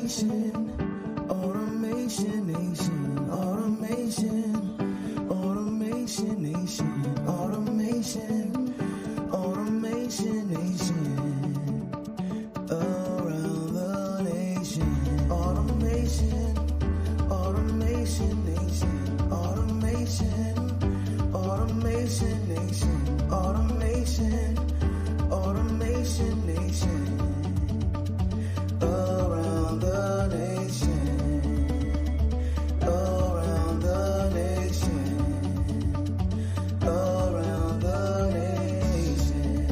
Automation, Automation Nation, Automation, Automation Nation, Automation, Automation Nation, around the nation, Automation, Automation Nation, Automation, Automation Nation, Automation, Automation Nation, around the nation, around the nation, around the nation.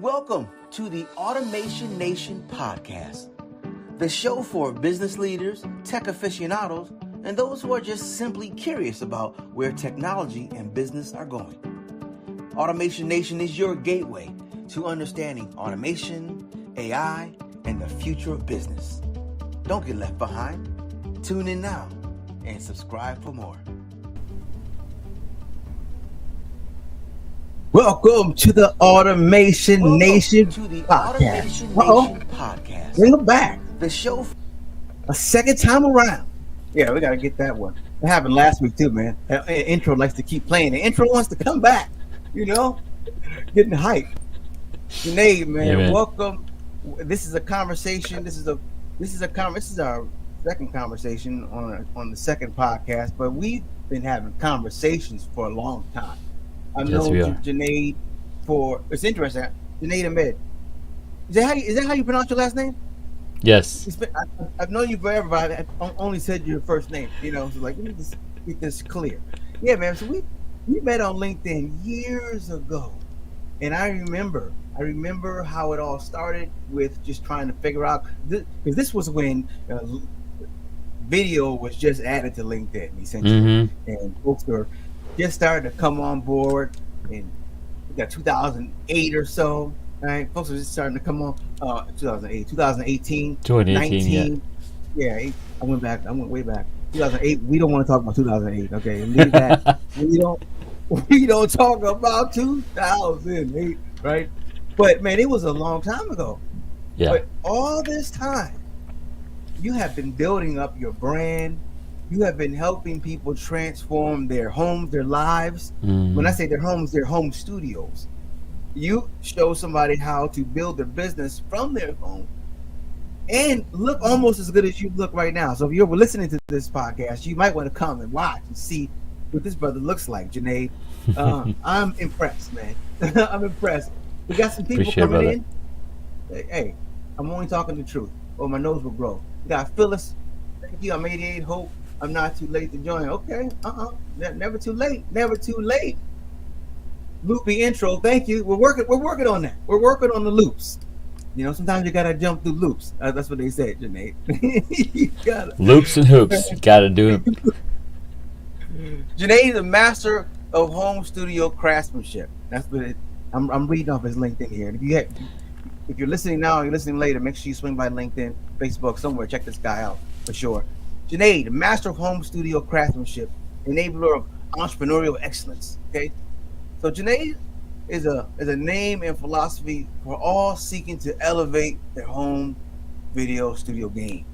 Welcome to the Automation Nation podcast, the show for business leaders, tech aficionados, and those who are just simply curious about where technology and business are going. Automation Nation is your gateway to understanding automation, AI, and the future of business. Don't get left behind. Tune in now and subscribe for more. Welcome to the Automation Nation podcast. Bring them back. The show a second time around. Yeah, we got to get that one. It happened last week too, man. That intro likes to keep playing. The intro wants to come back, you know, getting hype. Junaid, man, welcome. This is a conversation. This is our second conversation on the second podcast, but we've been having conversations for a long time. I've known Junaid for, it's interesting, Junaid Ahmed. Is that how you pronounce your last name? Yes. I've known you forever, but I've only said your first name, you know, so like, let me just get this clear. Yeah, man, so we met on LinkedIn years ago, and I remember how it all started with just trying to figure out, because this was when video was just added to LinkedIn, essentially, and folks were just started to come on board in 2008 or so. Right, folks are just starting to come on. 2018, 19. Yeah, I went way back. 2008. We don't want to talk about 2008. Okay, leave that. we don't talk about 2008. Right, but man, it was a long time ago. Yeah. But all this time, you have been building up your brand. You have been helping people transform their homes, their lives. When I say their homes, their home studios. You show somebody how to build their business from their home and look almost as good as you look right now. So if you're listening to this podcast, you might want to come and watch and see what this brother looks like, Junaid. I'm impressed, man. I'm impressed. We got some people coming in. Hey, I'm only talking the truth, or my nose will grow. We got Phyllis. Thank you. I'm 88. Hope I'm not too late to join. Okay. Never too late. Never too late. Loopy intro. Thank you. We're working on that. We're working on the loops. You know, sometimes you gotta jump through loops. That's what they said, Junaid. Loops and hoops. You gotta do it. Junaid is a master of home studio craftsmanship. That's what I'm reading off his LinkedIn here. If you're listening now or you're listening later, make sure you swing by LinkedIn, Facebook, somewhere. Check this guy out for sure. Junaid, master of home studio craftsmanship, enabler of entrepreneurial excellence. Okay, so Junaid is a name and philosophy for all seeking to elevate their home video studio game.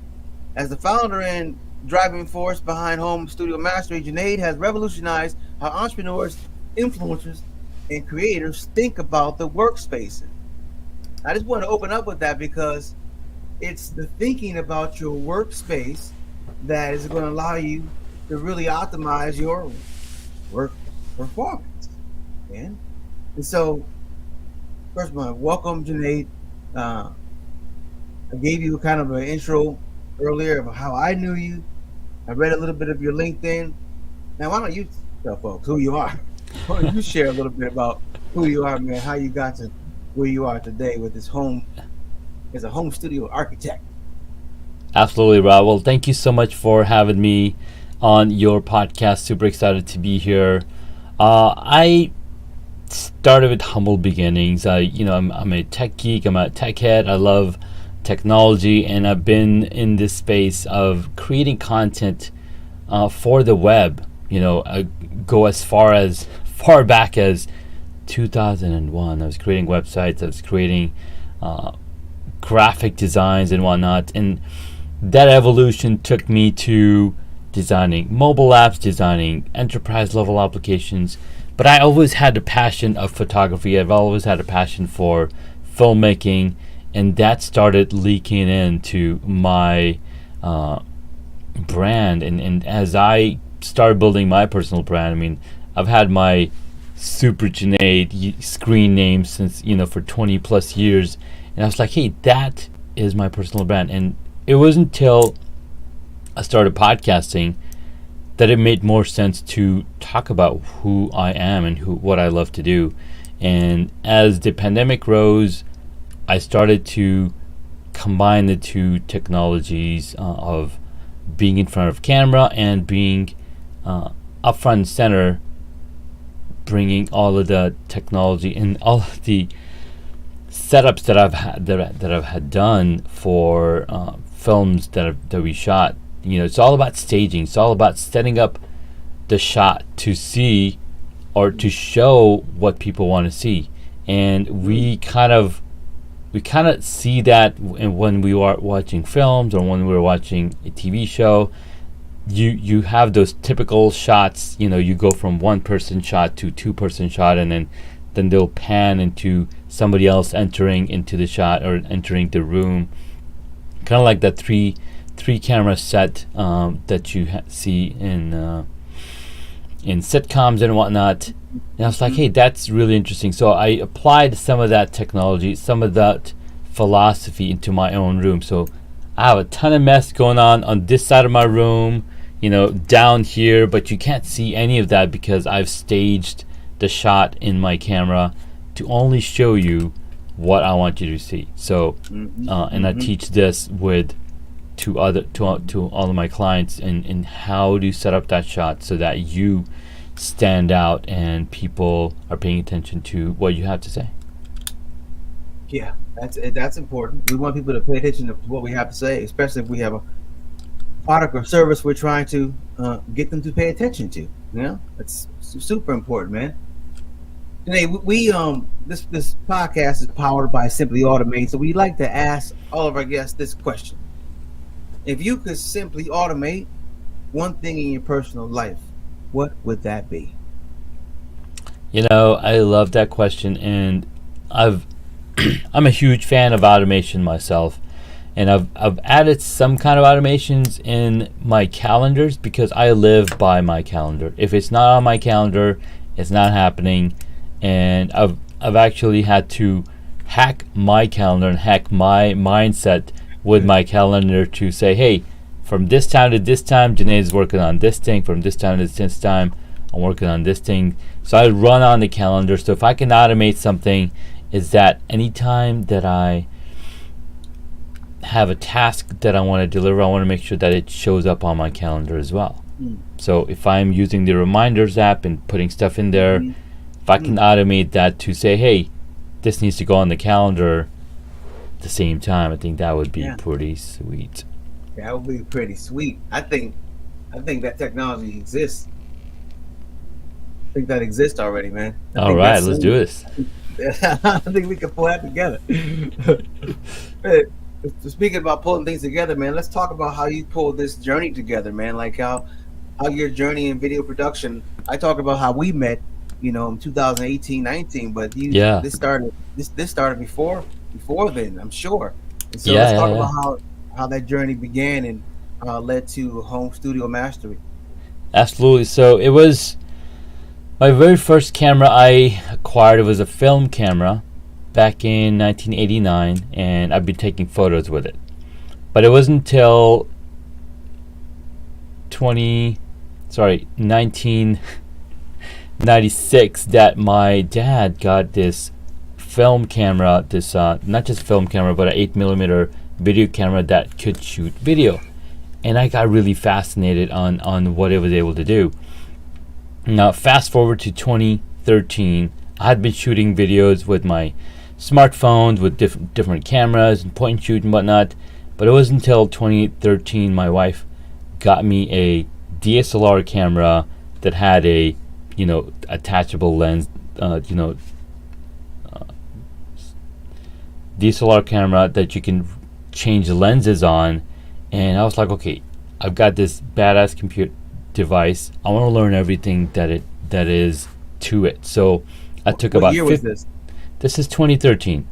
As the founder and driving force behind Home Studio Mastery, Junaid has revolutionized how entrepreneurs, influencers, and creators think about the workspace. I just want to open up with that because it's the thinking about your workspace that is going to allow you to really optimize your work performance. And so, first of all, welcome, Junaid. I gave you kind of an intro earlier of how I knew you. I read a little bit of your LinkedIn. Now, why don't you tell folks who you are? Why don't you share a little bit about who you are, man, how you got to where you are today with this home, as a home studio architect? Absolutely, Rob. Well, thank you so much for having me on your podcast. Super excited to be here. I started with humble beginnings. I'm a tech geek. I'm a tech head. I love technology, and I've been in this space of creating content for the web. I go as far back as 2001. I was creating websites. I was creating graphic designs and whatnot, and that evolution took me to designing mobile apps, designing enterprise level applications. But I always had a passion of photography. I've always had a passion for filmmaking, and that started leaking into my brand. And as I started building my personal brand, I mean, I've had my Super Junaid screen name since, for 20 plus years. And I was like, hey, that is my personal brand. And it wasn't until I started podcasting that it made more sense to talk about who I am and what I love to do. And as the pandemic rose, I started to combine the two technologies of being in front of camera and being up front and center, bringing all of the technology and all of the setups that I've had done for films that we shot. It's all about staging. It's all about setting up the shot to see or to show what people want to see. And we kind of see that when we are watching films or when we're watching a TV show. You have those typical shots. You go from one person shot to two person shot, and then they'll pan into somebody else entering into the shot or entering the room, kind of like that three camera set that you see in sitcoms and whatnot. And I was like, hey, that's really interesting. So I applied some of that technology, some of that philosophy into my own room. So I have a ton of mess going on this side of my room, down here, but you can't see any of that because I've staged the shot in my camera to only show you what I want you to see. So and I teach this to all of my clients in how to set up that shot so that you stand out and people are paying attention to what you have to say. Yeah, that's important. We want people to pay attention to what we have to say, especially if we have a product or service we're trying to get them to pay attention to. That's super important, man. Today, this podcast is powered by Simply Automate, so we'd like to ask all of our guests this question: if you could simply automate one thing in your personal life, what would that be? I love that question, and I'm a huge fan of automation myself, and I've added some kind of automations in my calendars because I live by my calendar. If it's not on my calendar, it's not happening, and I've actually had to hack my calendar and hack my mindset with my calendar to say, hey, from this time to this time, Junaid is working on this thing. From this time to this time, I'm working on this thing. So I run on the calendar. So if I can automate something, is that anytime that I have a task that I want to deliver, I want to make sure that it shows up on my calendar as well. So if I'm using the reminders app and putting stuff in there, if I can automate that to say, hey, this needs to go on the calendar at the same time, I think that would be pretty sweet. That would be pretty sweet. I think that technology exists. I think that exists already, man. All right, let's do this. I think we can pull that together. Speaking about pulling things together, man, let's talk about how you pulled this journey together, man. Like how your journey in video production. I talk about how we met, in 2018-19, but this started before then, I'm sure. And so let's talk about how that journey began and led to home studio mastery. Absolutely. So it was my very first camera I acquired. It was a film camera back in 1989, and I've been taking photos with it. But it wasn't until 1996 that my dad got this film camera, this not just film camera, but an 8mm video camera that could shoot video. And I got really fascinated on what it was able to do. Now, fast forward to 2013, I had been shooting videos with my smartphones with different cameras and point and shoot and whatnot. But it wasn't until 2013 my wife got me a DSLR camera that had a attachable lens, DSLR camera that you can change lenses on. And I was like, okay, I've got this badass computer device. I want to learn everything that is to it. So I took What about year was this? This is 2013.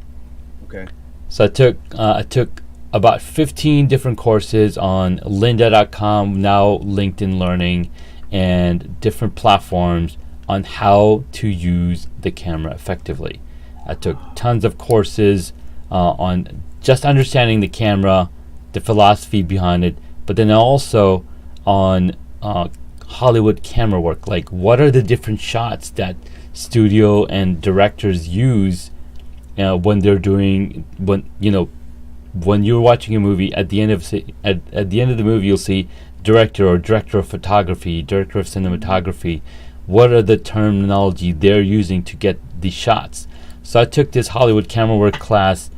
Okay. So I took about 15 different courses on lynda.com, now LinkedIn Learning, and different platforms on how to use the camera effectively. I took tons of courses on just understanding the camera, the philosophy behind it, but then also on Hollywood camera work. Like, what are the different shots that studio and directors use when they're doing when you're watching a movie. At the end of the movie, you'll see director or director of photography, director of cinematography. What are the terminology they're using to get the shots? So I took this Hollywood camera work class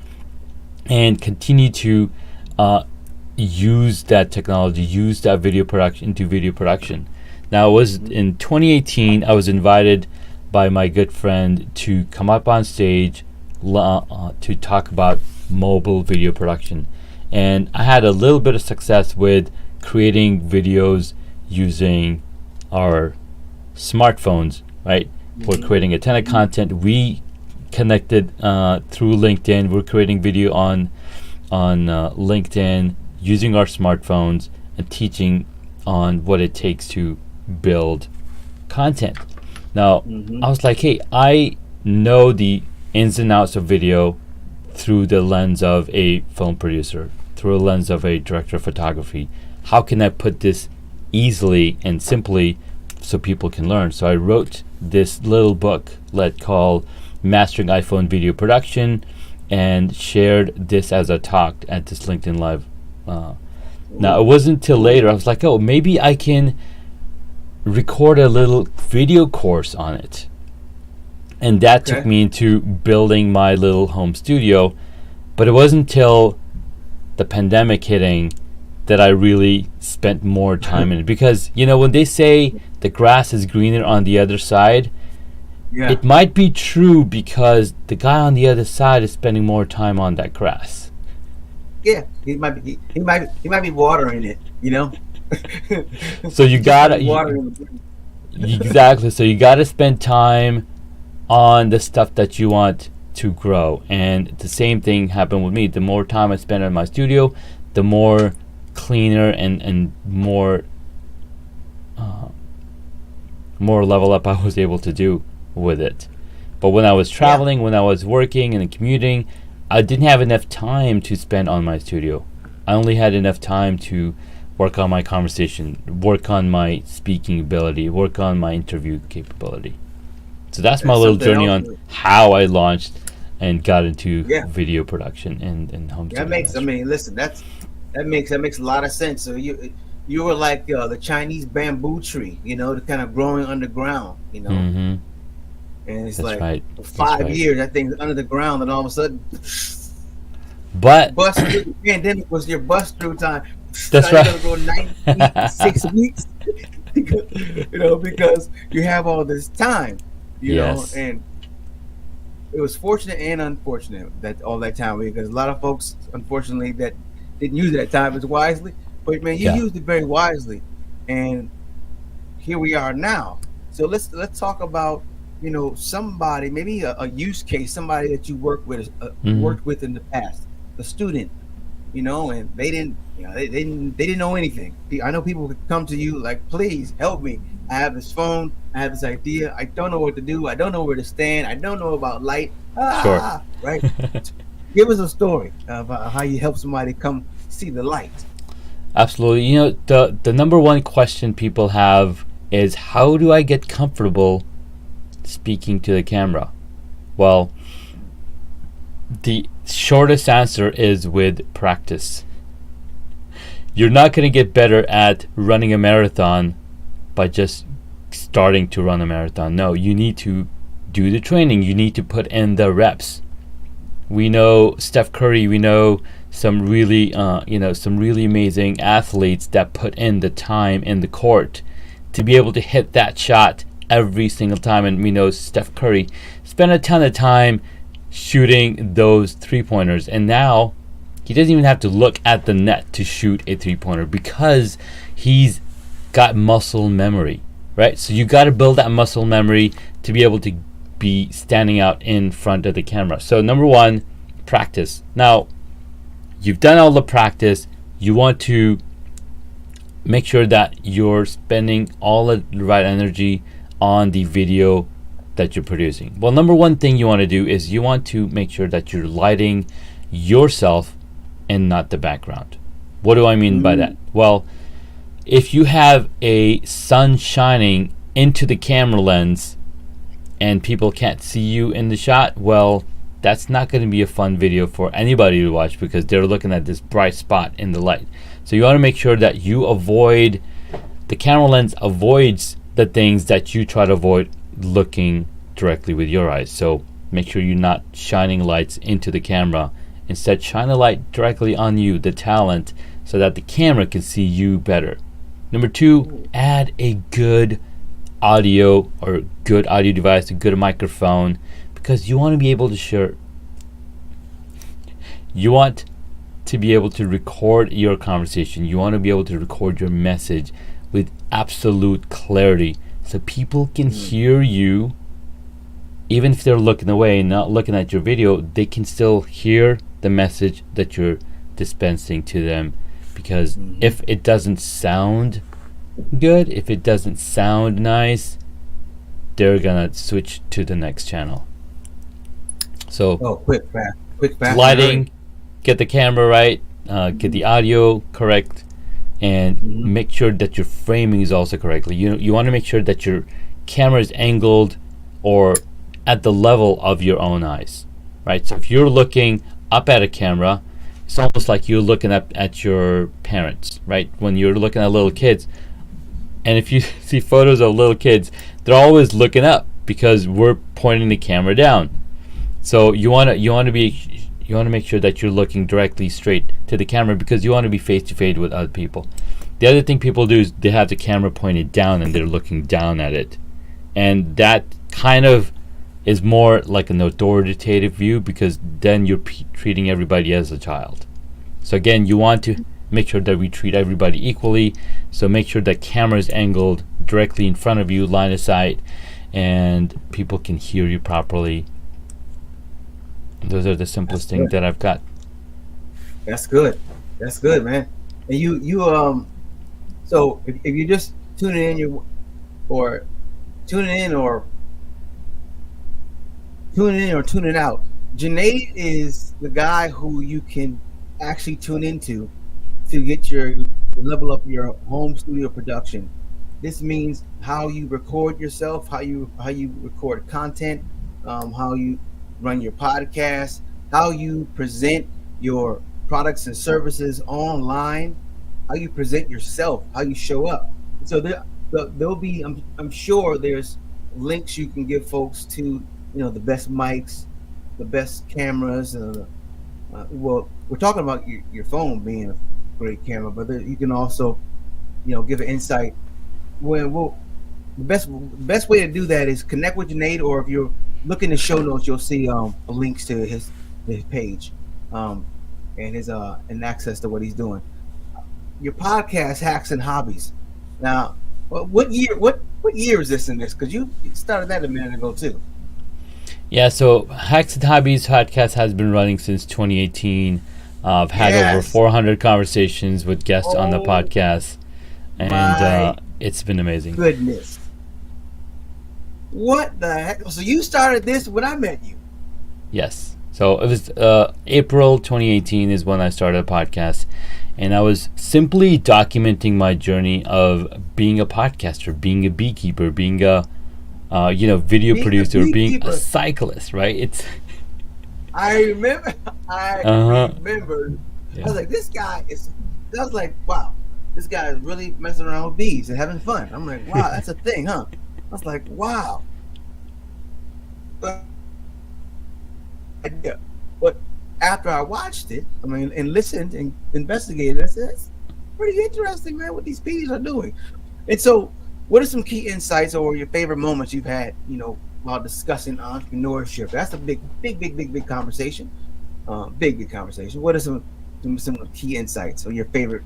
and continue to use that technology, use that video production. Now, it was in 2018, I was invited by my good friend to come up on stage to talk about mobile video production. And I had a little bit of success with creating videos using our smartphones, right? We're creating a ton of content. We connected through LinkedIn. We're creating video on LinkedIn using our smartphones and teaching on what it takes to build content. Now, I was like, hey, I know the ins and outs of video through the lens of a film producer, through a lens of a director of photography. How can I put this easily and simply so people can learn? So I wrote this little book called Mastering iPhone Video Production and shared this as a talk at this LinkedIn Live. Now, it wasn't until later I was like, oh, maybe I can record a little video course on it. And that took me into building my little home studio. But it wasn't until the pandemic hitting that I really spent more time in it. Because, when they say the grass is greener on the other side, it might be true because the guy on the other side is spending more time on that grass. Yeah, he might be watering it, So you gotta exactly. So you gotta spend time on the stuff that you want to grow. And the same thing happened with me. The more time I spent in my studio, the more cleaner and more level up I was able to do with it. But when I was traveling, when I was working and commuting, I didn't have enough time to spend on my studio. I only had enough time to work on my conversation, work on my speaking ability, work on my interview capability. So that's my little journey on how I launched and got into video production and home studio. That makes a lot of sense. So you were like the Chinese bamboo tree, the kind of growing underground, Mm-hmm. And it's That's like right. for 5 years that thing's under the ground, and all of a sudden, but bust through. The pandemic was your bust through time. That's now right. You're gonna go 96 weeks, because you have all this time, Yes. and it was fortunate and unfortunate that all that time, because a lot of folks, unfortunately, that didn't use that time as wisely. But man, you used it very wisely, and here we are now. So let's talk about somebody, maybe a use case, somebody that you worked with in the past, a student, and they didn't know anything. I know people could come to you like, please help me. I have this phone, I have this idea, I don't know what to do, I don't know where to stand, I don't know about light. Sure. Right? Give us a story about how you help somebody come see the light. Absolutely. The number one question people have is, how do I get comfortable speaking to the camera? Well, the shortest answer is with practice. You're not going to get better at running a marathon by just starting to run a marathon. No, you need to do the training. You need to put in the reps. We know Steph Curry. We know some really, some really amazing athletes that put in the time in the court to be able to hit that shot every single time. And we know Steph Curry spent a ton of time shooting those 3-pointers, and now he doesn't even have to look at the net to shoot a 3-pointer because he's got muscle memory, right? So you got to build that muscle memory to be able to be standing out in front of the camera. So number one, practice. Now, you've done all the practice. You want to make sure that you're spending all the right energy on the video that you're producing. Well, number one thing you want to do is you want to make sure that you're lighting yourself and not the background. What do I mean by that? Well, if you have a sun shining into the camera lens and people can't see you in the shot, well, that's not going to be a fun video for anybody to watch because they're looking at this bright spot in the light. So you want to make sure that you avoid, the camera lens avoids the things that you try to avoid looking directly with your eyes. So make sure you're not shining lights into the camera. Instead, shine a light directly on you, the talent, so that the camera can see you better. Number two, add a good audio or good audio device, a good microphone, because you want to be able to share. You want to be able to record your conversation. You want to be able to record your message with absolute clarity so people can hear you. Even if they're looking away and not looking at your video, they can still hear the message that you're dispensing to them. Because if it doesn't sound good, if it doesn't sound nice, they're gonna switch to the next channel. So quick, fast. lighting, get the camera right, get the audio correct, and make sure that your framing is also correctly. You want to make sure that your camera is angled or at the level of your own eyes, right? So if you're looking up at a camera, it's almost like you're looking up at your parents, right? When you're looking at little kids, and if you see photos of little kids, they're always looking up because we're pointing the camera down. So you want to make sure that you're looking directly straight to the camera because you want to be face to face with other people. The other thing people do is they have the camera pointed down and they're looking down at it, and that kind of is more like an authoritative view because then you're treating everybody as a child. So again, you want to make sure that we treat everybody equally. So make sure that camera is angled directly in front of you, line of sight, and people can hear you properly. Those are the simplest things that I've got. That's good, man. And you so if you just tuning in or tuning out, Junaid is the guy who you can actually tune into to get your level up your home studio production. This means how you record yourself, how you record content, how you run your podcast, how you present your products and services online, how you present yourself, how you show up. So there'll be, I'm sure there's links you can give folks to, the best mics, the best cameras. Well, we're talking about your phone being a great camera, but you can also, give an insight. The best way to do that is connect with Junaid, or if you're looking in the show notes, you'll see links to his page, and his and access to what he's doing. Your podcast, Hacks and Hobbies. Now, what year is this in this? Because you started that a minute ago too. Yeah, so Hacks and Hobbies podcast has been running since 2018. I've had over 400 conversations with guests on the podcast, and it's been amazing. Goodness. What the heck? So you started this when I met you? Yes. So it was April 2018 is when I started a podcast, and I was simply documenting my journey of being a podcaster, being a beekeeper, being a video producer, being a cyclist, right? It's. I remember. Remember. Yeah. I was like, this guy is. I was like, wow, this guy is really messing around with bees and having fun. I'm like, wow, that's a thing, huh? I was like, wow. But after I watched it, I mean, and listened and investigated, I said, "That's pretty interesting, man. What these P's are doing." And so, what are some key insights or your favorite moments you've had, while discussing entrepreneurship? That's a big conversation. Big conversation. What are some key insights or your favorite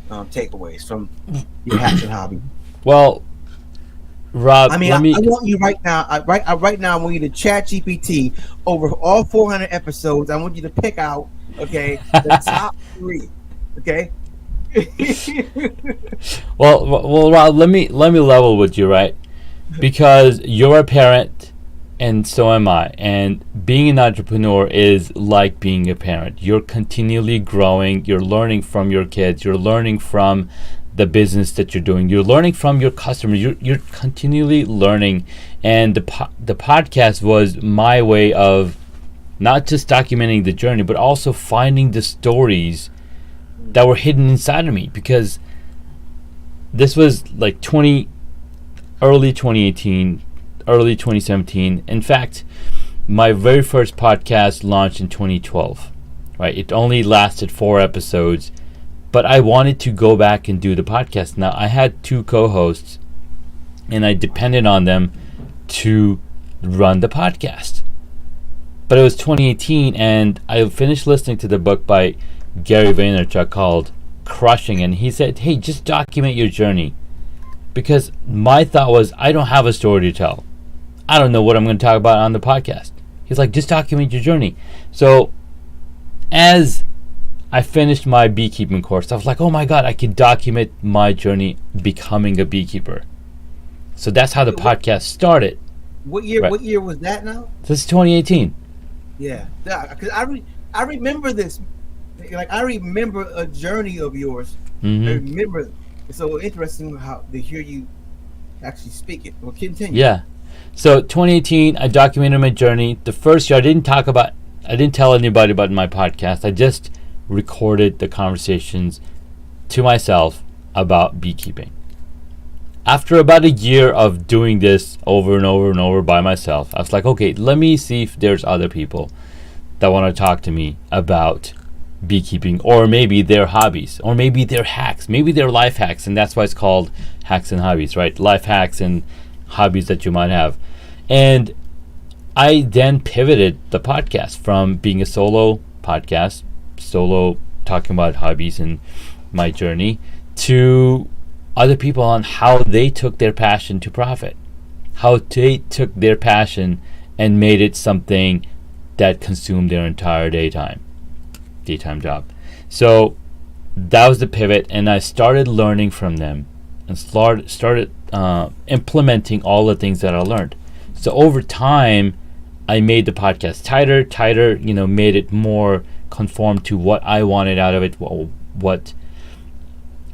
takeaways from your hacks and hobby? Well, Rob, I mean, let me. I want you right now. Right now, I want you to chat GPT over all 400 episodes. I want you to pick out, okay, the top three. Okay. Well, Rob, let me level with you, right? Because you're a parent, and so am I. And being an entrepreneur is like being a parent. You're continually growing. You're learning from your kids. You're learning from the business that you're doing. You're learning from your customers. You're continually learning. And the podcast was my way of not just documenting the journey, but also finding the stories that were hidden inside of me, because this was like early 2018, early 2017. In fact, my very first podcast launched in 2012, right? It only lasted 4 episodes, but I wanted to go back and do the podcast. Now, I had 2 co-hosts, and I depended on them to run the podcast. But it was 2018, and I finished listening to the book by Gary Vaynerchuk called Crushing, and he said, hey, just document your journey. Because my thought was, I don't have a story to tell. I don't know what I'm going to talk about on the podcast. He's like, just document your journey. So as I finished my beekeeping course, I was like, oh my God, I can document my journey becoming a beekeeper. So that's how the podcast started. What year? Right. What year was that now? This is 2018. Yeah, because I remember this. Like, I remember a journey of yours. Mm-hmm. I remember. It's so interesting how to hear you actually speak it. Well, continue. Yeah. So 2018, I documented my journey. The first year, I didn't tell anybody about my podcast. I just recorded the conversations to myself about beekeeping. After about a year of doing this over and over and over by myself, I was like, okay, let me see if there's other people that want to talk to me about beekeeping, or maybe their hobbies, or maybe their hacks, maybe their life hacks, and that's why it's called Hacks and Hobbies, right? Life hacks and hobbies that you might have. And I then pivoted the podcast from being a solo podcast, solo talking about hobbies and my journey, to other people on how they took their passion to profit, how they took their passion and made it something that consumed their entire daytime job. So that was the pivot, and I started learning from them and started implementing all the things that I learned. So over time, I made the podcast tighter, made it more conform to what I wanted out of it, what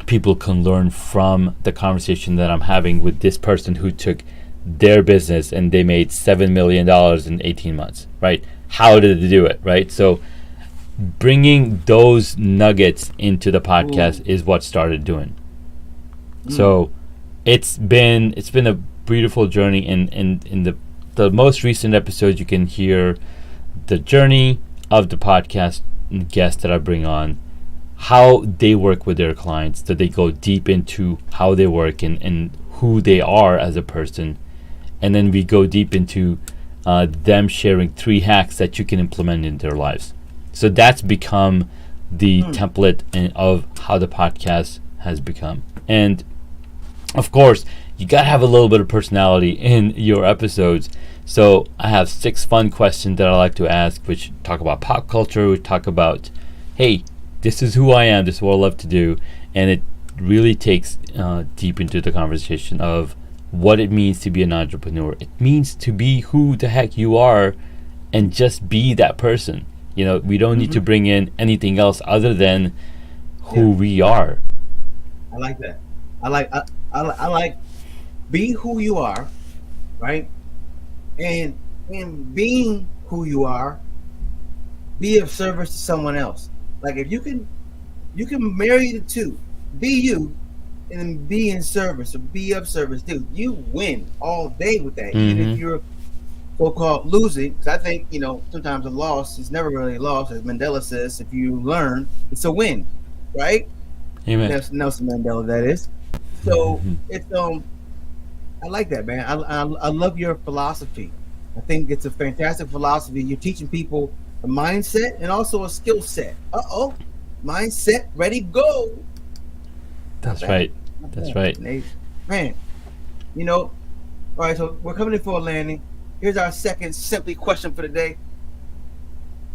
people can learn from the conversation that I'm having with this person who took their business and they made $7 million in 18 months, right? How did they do it, right? So bringing those nuggets into the podcast is what started doing. So it's been a beautiful journey. In the most recent episodes, you can hear the journey of the podcast guests that I bring on, how they work with their clients, that they go deep into how they work and who they are as a person. And then we go deep into them sharing 3 hacks that you can implement in their lives. So that's become the template of how the podcast has become. And of course, you got to have a little bit of personality in your episodes. So I have 6 fun questions that I like to ask, which talk about pop culture, we talk about, hey, this is who I am, this is what I love to do. And it really takes deep into the conversation of what it means to be an entrepreneur. It means to be who the heck you are and just be that person. We don't need to bring in anything else other than who we are. I like that. I like be who you are, right? And being who you are, be of service to someone else. Like, if you can marry the two, be you and be in service or be of service, dude. You win all day with that. Even if you're so-called losing, because I think sometimes a loss is never really a loss, as Mandela says. If you learn, it's a win, right? Amen. Nelson Mandela, that is. So it's I like that, man. I love your philosophy. I think it's a fantastic philosophy. You're teaching people a mindset and also a skill set. Mindset, ready, go. That's Not right. bad. Not That's bad. right. Nate. Man, all right, so we're coming in for a landing. Here's our second simply question for the day.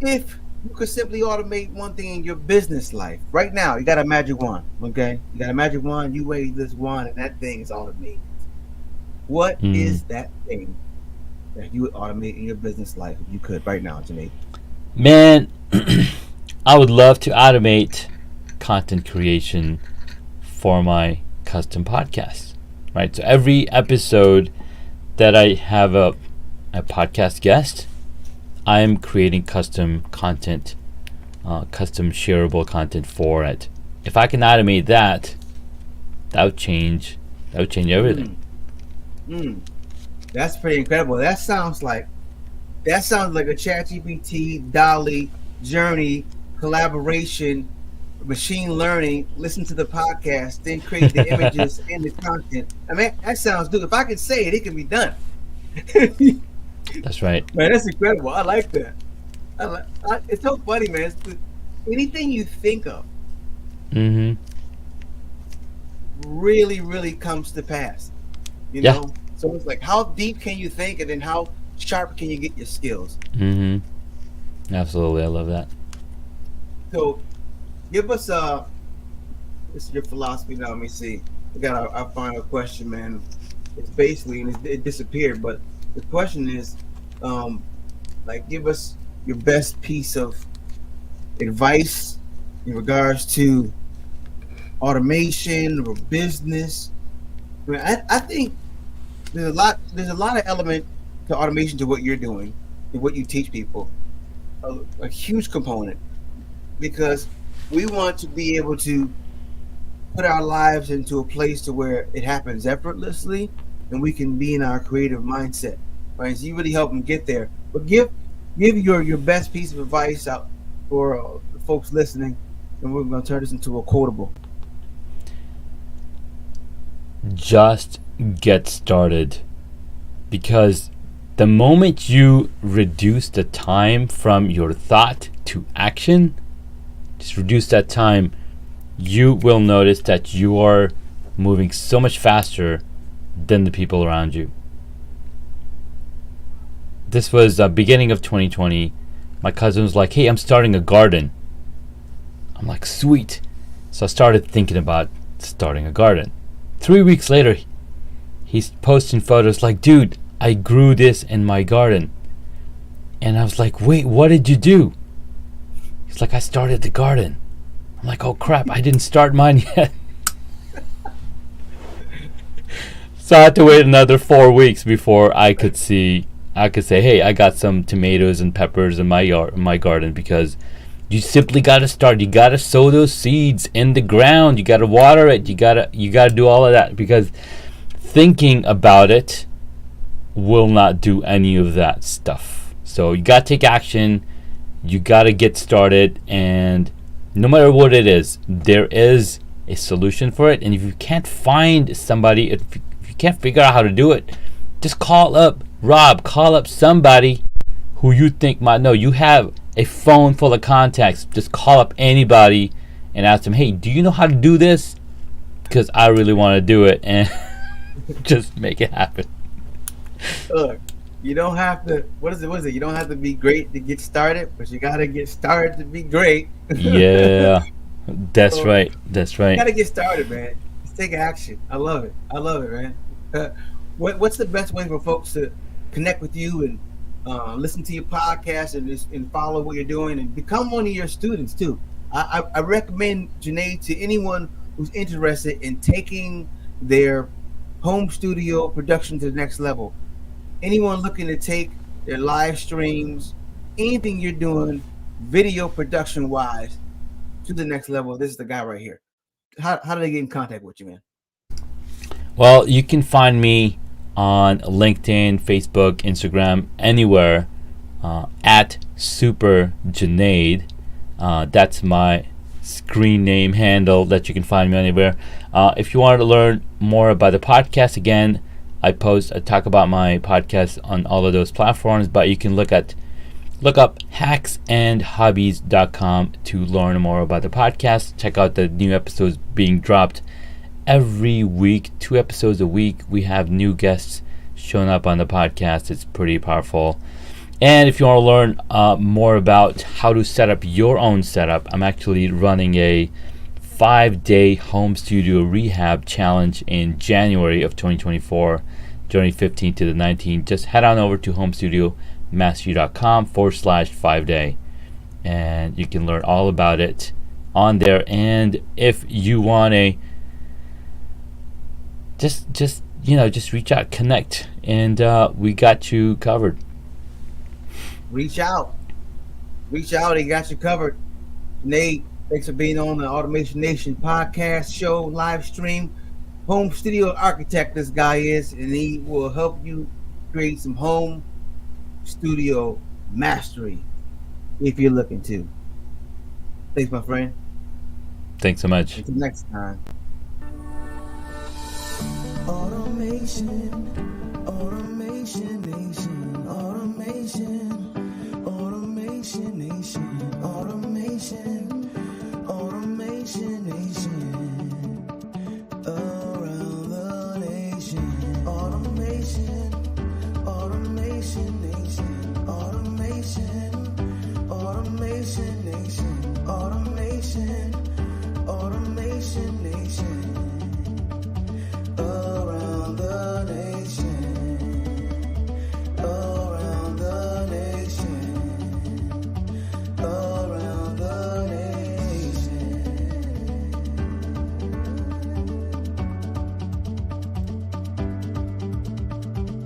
If you could simply automate one thing in your business life right now, you got a magic wand, okay? You got a magic wand, you wave this wand, and that thing is automated. What Mm. is that thing that you would automate in your business life if you could right now, Junaid? Man, I would love to automate content creation for my custom podcast. Right? So every episode that I have a podcast guest, I'm creating custom content, custom shareable content for it. If I can automate that, that would change everything. Mm, that's pretty incredible. That sounds like a ChatGPT, Dolly, Journey collaboration, machine learning. Listen to the podcast, then create the images and the content. I mean, that sounds good. If I can say it, it can be done. That's right. Man, that's incredible. I like that. It's so funny, man. Anything you think of Mm-hmm. really, really comes to pass. Yeah. So it's like, how deep can you think, and then how sharp can you get your skills? Mm-hmm. Absolutely, I love that. So, give us this is your philosophy now. Let me see. We got our final question, man. It's basically, and it disappeared, but the question is, give us your best piece of advice in regards to automation or business. I mean, I think there's a lot of element to automation to what you're doing and what you teach people. A huge component, because we want to be able to put our lives into a place to where it happens effortlessly, and we can be in our creative mindset. Right? So you really help them get there. But give your best piece of advice out for the folks listening, and we're going to turn this into a quotable. Just get started, because the moment you reduce the time from your thought to action, just reduce that time, you will notice that you are moving so much faster than the people around you. This was the beginning of 2020. My cousin was like, hey, I'm starting a garden. I'm like, sweet. So I started thinking about starting a garden. 3 weeks later, he's posting photos like, dude, I grew this in my garden. And I was like, wait, what did you do? He's like, I started the garden. I'm like, oh crap, I didn't start mine yet. So I had to wait another 4 weeks before I could say, hey, I got some tomatoes and peppers in my garden, because you simply got to start. You got to sow those seeds in the ground. You got to water it. You got to do all of that, because thinking about it will not do any of that stuff. So you got to take action. You got to get started, and no matter what it is, there is a solution for it. And if you can't find somebody, if you can't figure out how to do it, just call up Rob, call up somebody who you think might know. You have a phone full of contacts. Just call up anybody and ask them, hey, do you know how to do this? Because I really want to do it, and just make it happen. Look, you don't have to. What is it? You don't have to be great to get started, but you gotta get started to be great. Yeah, that's So, right. That's you right. gotta get started, man. Just take action. I love it. I love it, man. What's the best way for folks to connect with you and listen to your podcast and follow what you're doing and become one of your students too? I recommend Junaid to anyone who's interested in taking their home studio production to the next level. Anyone looking to take their live streams, anything you're doing video production wise to the next level, this is the guy right here. How do they get in contact with you, man? Well, you can find me on LinkedIn, Facebook, Instagram, anywhere at Super Junaid. That's my screen name handle that you can find me anywhere. If you want to learn more about the podcast, again, I talk about my podcast on all of those platforms, but you can look up hacksandhobbies.com to learn more about the podcast. Check out the new episodes being dropped every week, 2 episodes a week. We have new guests showing up on the podcast. It's pretty powerful. And if you want to learn more about how to set up your own setup, I'm actually running a 5-day home studio rehab challenge in January of 2024, January 15th to the 19th. Just head on over to homestudiomastery.com/5-day, and you can learn all about it on there. And if you want a just reach out, connect, and we got you covered. Reach out. He got you covered. Nate, thanks for being on the Automation Nation podcast show, live stream. Home studio architect this guy is, and he will help you create some home studio mastery if you're looking to. Thanks, my friend. Thanks so much. Until next time. Automation Nation, Automation Nation.